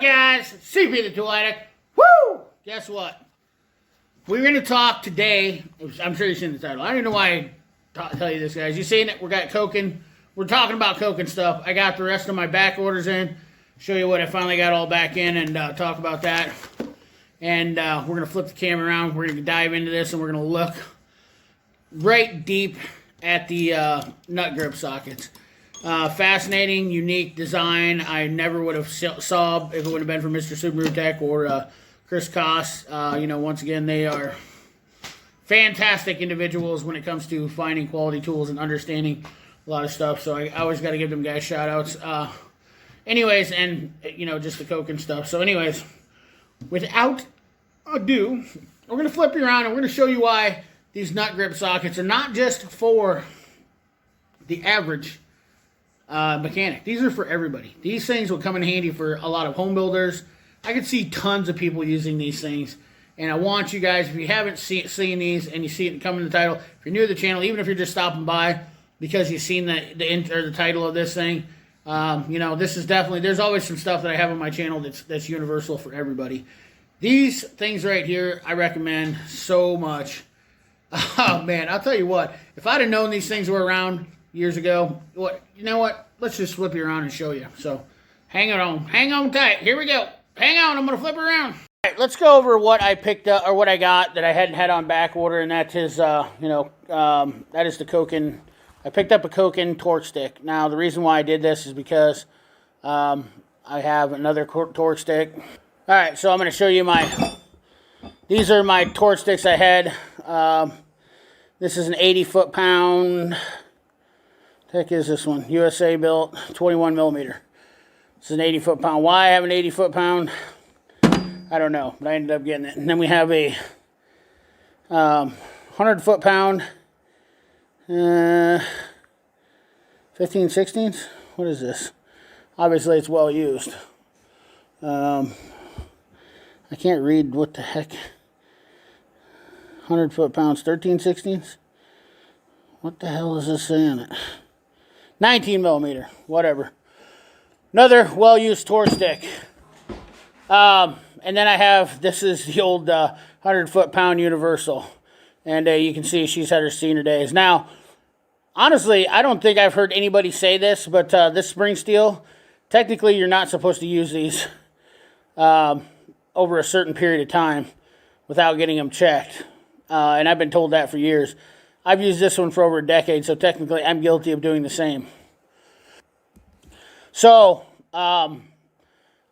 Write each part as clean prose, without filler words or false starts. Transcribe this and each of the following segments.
guys? CP the Tool Addict. Woo! Guess what? We're going to talk today. I'm sure you've seen the title. I don't even know why I tell you this, guys. You've seen it. We got Koken. We're talking about Koken stuff. I got the rest of my back orders in. Show you what I finally got all back in and talk about that. And we're going to flip the camera around. We're going to dive into this and we're going to look right deep at the nut grip sockets. Fascinating, unique design. I never would have saw if it would have been for Mr. Subaru Tech or Chris Koss. Once again, they are fantastic individuals when it comes to finding quality tools and understanding a lot of stuff. So I always got to give them guys shout outs. Anyways, and just the Koken stuff. So anyways, without ado, we're going to flip you around and we're going to show you why these nut grip sockets are not just for the average mechanic. These are for everybody. These things will come in handy for a lot of home builders. I can see tons of people using these things. And I want you guys, if you haven't seen these and you see it come in the title, if you're new to the channel, even if you're just stopping by because you've seen the title of this thing, this is definitely, there's always some stuff that I have on my channel that's universal for everybody. These things right here, I recommend so much. Oh, man, I'll tell you what. If I'd have known these things were around years ago, you know what? Let's just flip you around and show you. So, hang on tight. Here we go. Hang on, I'm going to flip around. All right, let's go over what I picked up, or what I got that I hadn't had on back order, and that is, that is the Koken. I picked up a Koken torque stick. Now, the reason why I did this is because I have another torque stick. All right, so I'm going to show you these are my torque sticks I had. This is an 80 foot-pound. Heck is this one? USA built, 21 millimeter. This is an 80 foot-pound. Why I have an 80 foot-pound? I don't know, but I ended up getting it. And then we have a 100 foot-pound, 15/16. What is this? Obviously, it's well used. I can't read what the heck. 100 foot-pounds, 13/16. What the hell is this saying? 19 millimeter, whatever. Another well-used torque stick. And then I have, this is the old 100 foot-pound universal. And you can see she's had her senior days. Now, honestly, I don't think I've heard anybody say this, but this spring steel, technically you're not supposed to use these over a certain period of time without getting them checked. And I've been told that for years. I've used this one for over a decade, so technically I'm guilty of doing the same. So,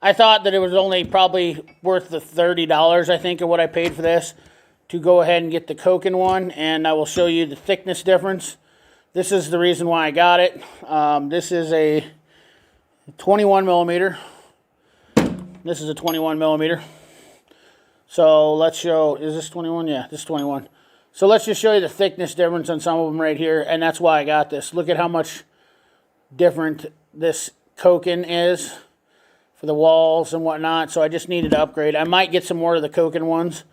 I thought that it was only probably worth the $30, I think, of what I paid for this, to go ahead and get the Koken one, and I will show you the thickness difference. This is the reason why I got it. This is a 21 millimeter. This is a 21 millimeter. So let's show, is this 21? Yeah, this is 21. So let's just show you the thickness difference on some of them right here, and that's why I got this. Look at how much different this Koken is for the walls and whatnot. So I just needed to upgrade. I might get some more of the Koken ones,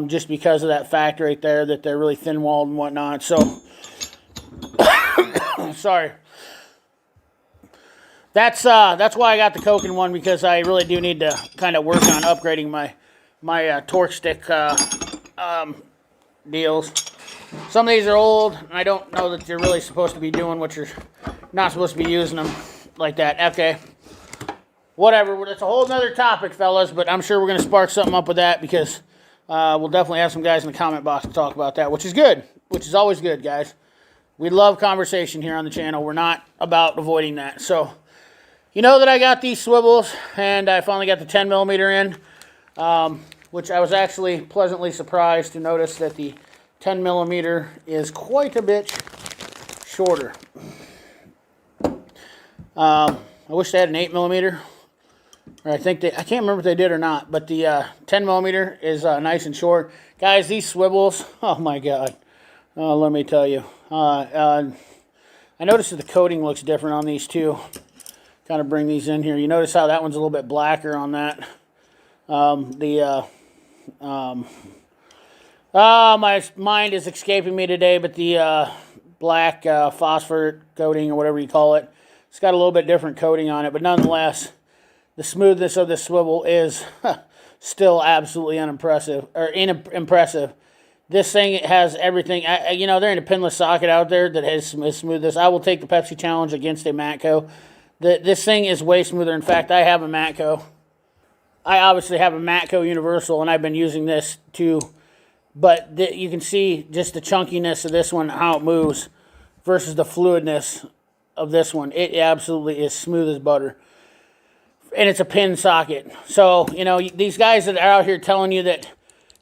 just because of that fact right there, that they're really thin-walled and whatnot. So, sorry. That's why I got the Koken one, because I really do need to kind of work on upgrading my torque stick deals. Some of these are old. I don't know that you're really supposed to be doing what you're not supposed to be using them like that. Okay. Whatever. That's a whole nother topic, fellas, but I'm sure we're going to spark something up with that, because we'll definitely have some guys in the comment box to talk about that, which is good, which is always good, guys. We love conversation here on the channel. We're not about avoiding that. So, you know that I got these swivels, and I finally got the 10 millimeter in, which I was actually pleasantly surprised to notice that the 10 millimeter is quite a bit shorter. I wish they had an 8 millimeter. Or I can't remember if they did or not, but the 10 millimeter is nice and short. Guys, these swivels, oh my God. Let me tell you. I noticed that the coating looks different on these too. Kind of bring these in here. You notice how that one's a little bit blacker on that. My mind is escaping me today, but the black phosphor coating or whatever you call it, it's got a little bit different coating on it, but nonetheless, the smoothness of this swivel is still absolutely unimpressive, or impressive. This thing has everything. You know, there ain't a pinless socket out there that has as smooth as. I will take the Pepsi Challenge against a Matco. This thing is way smoother. In fact, I have a Matco. I obviously have a Matco Universal, and I've been using this too. But you can see just the chunkiness of this one, how it moves, versus the fluidness of this one. It absolutely is smooth as butter. And it's a pin socket. So, you know, these guys that are out here telling you that,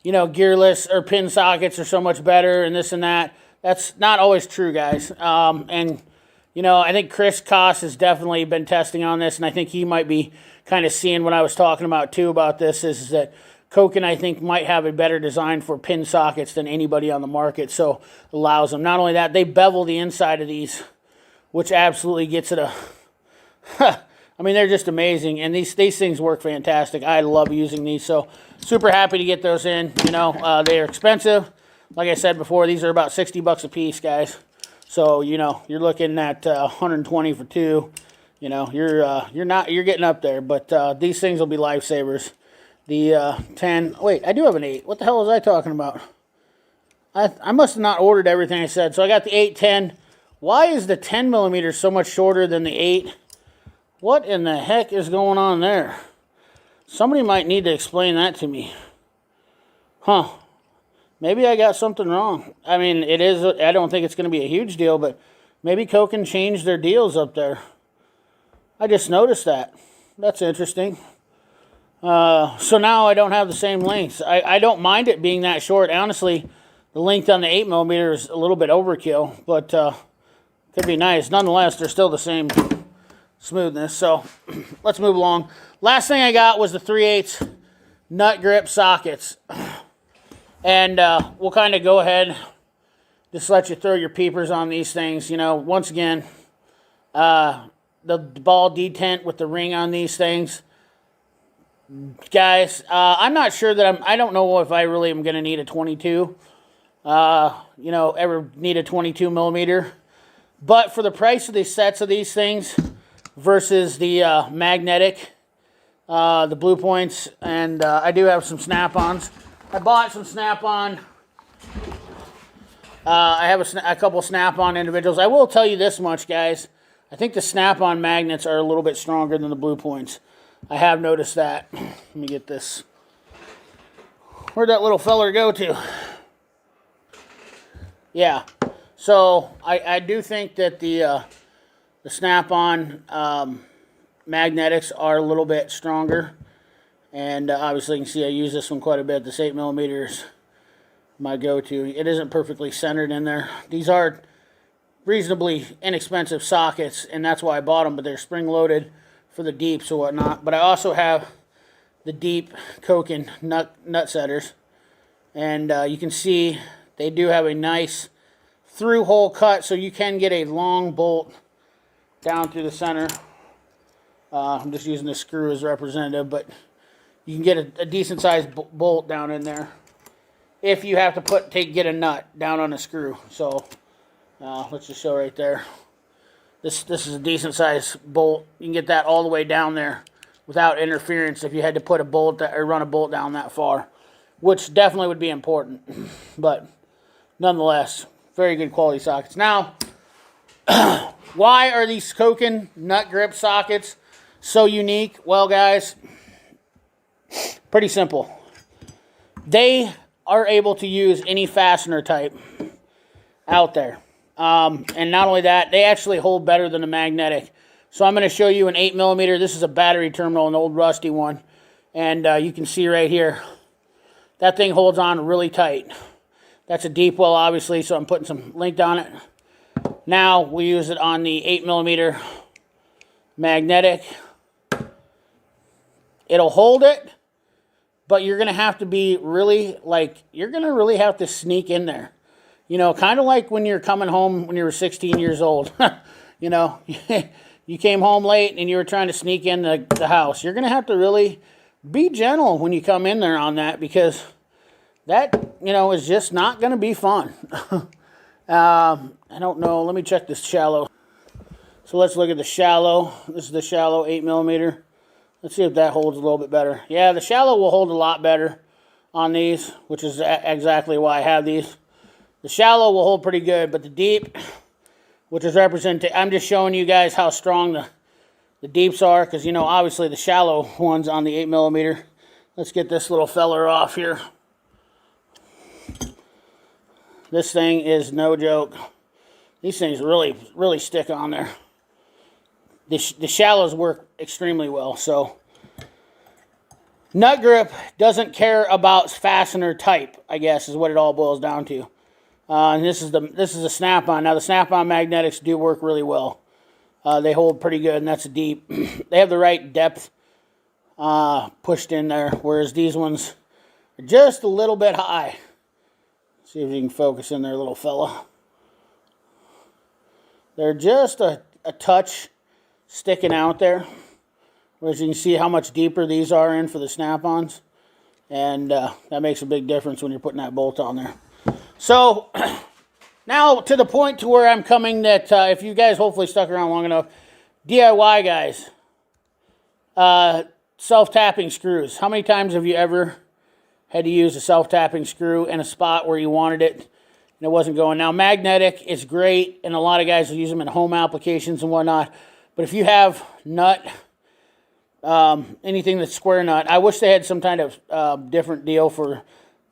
you know, gearless or pin sockets are so much better and this and that, that's not always true, guys. And, you know, I think Chris Koss has definitely been testing on this, and I think he might be kind of seeing what I was talking about, too, about this, is that Koken, I think, might have a better design for pin sockets than anybody on the market, so allows them. Not only that, they bevel the inside of these, which absolutely gets it a... I mean, they're just amazing, and these things work fantastic. I love using these, so super happy to get those in. You know, they are expensive. Like I said before, these are about 60 bucks a piece, guys. So, you know, you're looking at 120 for two. You know, you're getting up there, but these things will be lifesavers. The 10, wait, I do have an 8. What the hell was I talking about? I must have not ordered everything I said. So I got the 810. Why is the 10 millimeter so much shorter than the 8? What in the heck is going on there? Somebody might need to explain that to me. Huh. Maybe I got something wrong. I mean, it is. I don't think it's going to be a huge deal, but maybe Koken changed their deals up there. I just noticed that. That's interesting. So now I don't have the same lengths. I don't mind it being that short. Honestly, the length on the 8 millimeter is a little bit overkill, but could be nice. Nonetheless, they're still the same smoothness. So let's move along. Last thing I got was the 3/8 nut grip sockets. And we'll kind of go ahead, just let you throw your peepers on these things. You know, once again, the ball detent with the ring on these things. Guys, I'm not sure that I don't know if I really am going to need a 22, you know, ever need a 22 millimeter. But for the price of these sets of these things versus the magnetic, the blue points, and I do have some snap-ons. I bought some snap-on. I have a couple snap-on individuals. I will tell you this much, guys. I think the snap-on magnets are a little bit stronger than the blue points. I have noticed that. Let me get this. Where'd that little feller go to? Yeah. So I do think that the snap-on magnetics are a little bit stronger. And obviously you can see I use this one quite a bit. This 8 millimeter is my go-to. It isn't perfectly centered in there. These are reasonably inexpensive sockets, and that's why I bought them, but they're spring-loaded for the deeps or whatnot. But I also have the deep Koken nut setters. And you can see they do have a nice through-hole cut, so you can get a long bolt down through the center. I'm just using the screw as representative, but you can get a decent sized bolt down in there if you have to get a nut down on a screw. So let's just show right there. This is a decent sized bolt. You can get that all the way down there without interference if you had to put a bolt or run a bolt down that far, which definitely would be important. But nonetheless, very good quality sockets. Now, why are these Koken nut grip sockets so unique? Well, guys, pretty simple. They are able to use any fastener type out there. And not only that, they actually hold better than the magnetic. So I'm going to show you an 8 millimeter. This is a battery terminal, an old rusty one. And you can see right here, that thing holds on really tight. That's a deep well, obviously, so I'm putting some length on it. Now we use it on the 8 millimeter magnetic. It'll hold it, but you're going to have to be really, you're going to really have to sneak in there. You know, kind of like when you're coming home when you were 16 years old. You know, you came home late and you were trying to sneak in the house. You're going to have to really be gentle when you come in there on that, because that, you know, is just not going to be fun. I don't know. Let me check this shallow. So let's look at the shallow. This is the shallow 8 millimeter. Let's see if that holds a little bit better. Yeah, the shallow will hold a lot better on these, which is exactly why I have these. The shallow will hold pretty good, but the deep, which is represented, I'm just showing you guys how strong the deeps are, because, you know, obviously the shallow ones on the 8mm. Let's get this little feller off here. This thing is no joke. These things really, really stick on there. The shallows work extremely well. So, nut grip doesn't care about fastener type, I guess, is what it all boils down to. And this is a snap-on. Now, the snap-on magnetics do work really well. They hold pretty good, and that's a deep. They have the right depth pushed in there, whereas these ones are just a little bit high. See if you can focus in there, little fella. They're just a touch sticking out there. Whereas you can see how much deeper these are in for the snap-ons. And that makes a big difference when you're putting that bolt on there. So, now to the point to where I'm coming that if you guys hopefully stuck around long enough, DIY guys, self-tapping screws. How many times have you ever had to use a self-tapping screw in a spot where you wanted it and it wasn't going? Now, magnetic is great, and a lot of guys will use them in home applications and whatnot. But if you have nut, anything that's square nut, I wish they had some kind of different deal for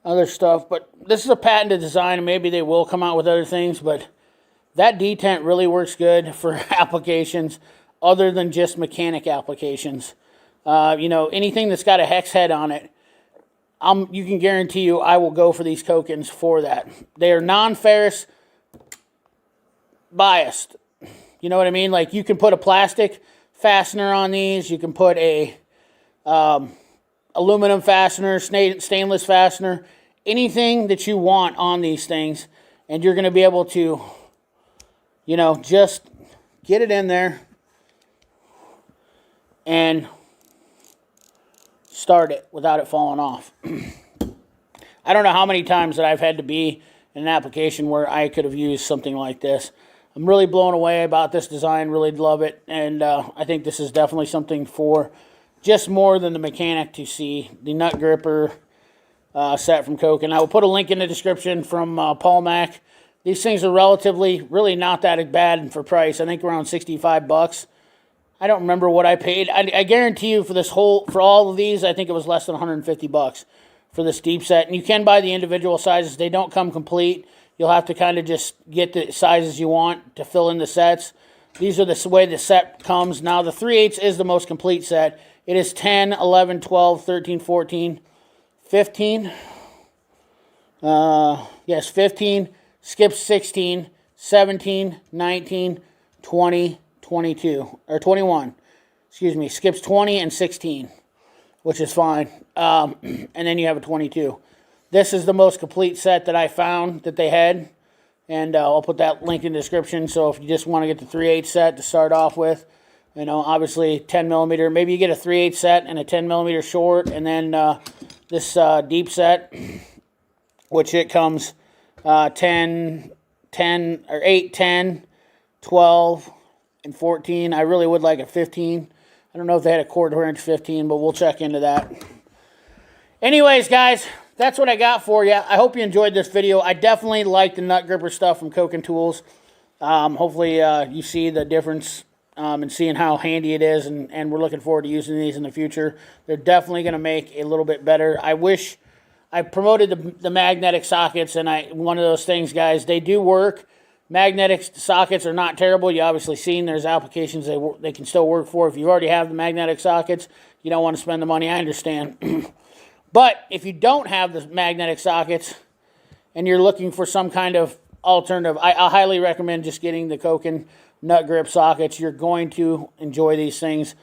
other stuff. But this is a patented design, and maybe they will come out with other things. But that detent really works good for applications other than just mechanic applications. You know, anything that's got a hex head on it, you can guarantee you I will go for these Kokens for that. They are non-ferrous biased. You know what I mean? Like, you can put a plastic fastener on these. You can put a aluminum fastener, stainless fastener, anything that you want on these things. And you're going to be able to, you know, just get it in there and start it without it falling off. I don't know how many times that I've had to be in an application where I could have used something like this. I'm really blown away about this design, really love it, and I think this is definitely something for just more than the mechanic to see. The nut gripper set from Koken. I will put a link in the description from Paul Mack. These things are really not that bad for price. I think around 65 bucks. I don't remember what I paid. I guarantee you for all of these, I think it was less than 150 bucks for this deep set. And you can buy the individual sizes. They don't come complete. You'll have to kind of just get the sizes you want to fill in the sets. These are the way the set comes. Now, the 3/8 is the most complete set. It is 10, 11, 12, 13, 14, 15. Yes, 15. Skips 16, 17, 19, 20, 22, or 21. Excuse me. Skips 20 and 16, which is fine. And then you have a 22. This is the most complete set that I found that they had. And I'll put that link in the description. So if you just want to get the 3/8 set to start off with, you know, obviously 10mm. Maybe you get a 3/8 set and a 10mm short. And then this deep set, which it comes 10, 10, or 8, 10, 12, and 14. I really would like a 15. I don't know if they had a 1/4 inch 15, but we'll check into that. Anyways, guys, that's what I got for you. I hope you enjoyed this video. I definitely like the nut gripper stuff from Koken Tools. Hopefully you see the difference and seeing how handy it is, and we're looking forward to using these in the future. They're definitely going to make a little bit better. I wish I promoted the magnetic sockets, and one of those things, guys, they do work. Magnetic sockets are not terrible. You obviously seen there's applications they can still work for. If you already have the magnetic sockets, you don't want to spend the money. I understand. But if you don't have the magnetic sockets and you're looking for some kind of alternative, I highly recommend just getting the Koken nut grip sockets. You're going to enjoy these things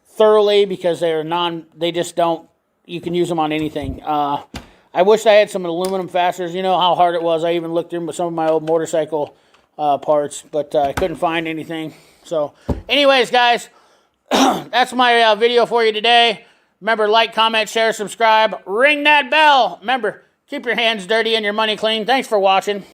thoroughly because they just don't, you can use them on anything. I wish I had some aluminum fasteners. You know how hard it was. I even looked in some of my old motorcycle parts, but I couldn't find anything. So anyways, guys, that's my video for you today. Remember, like, comment, share, subscribe, ring that bell. Remember, keep your hands dirty and your money clean. Thanks for watching.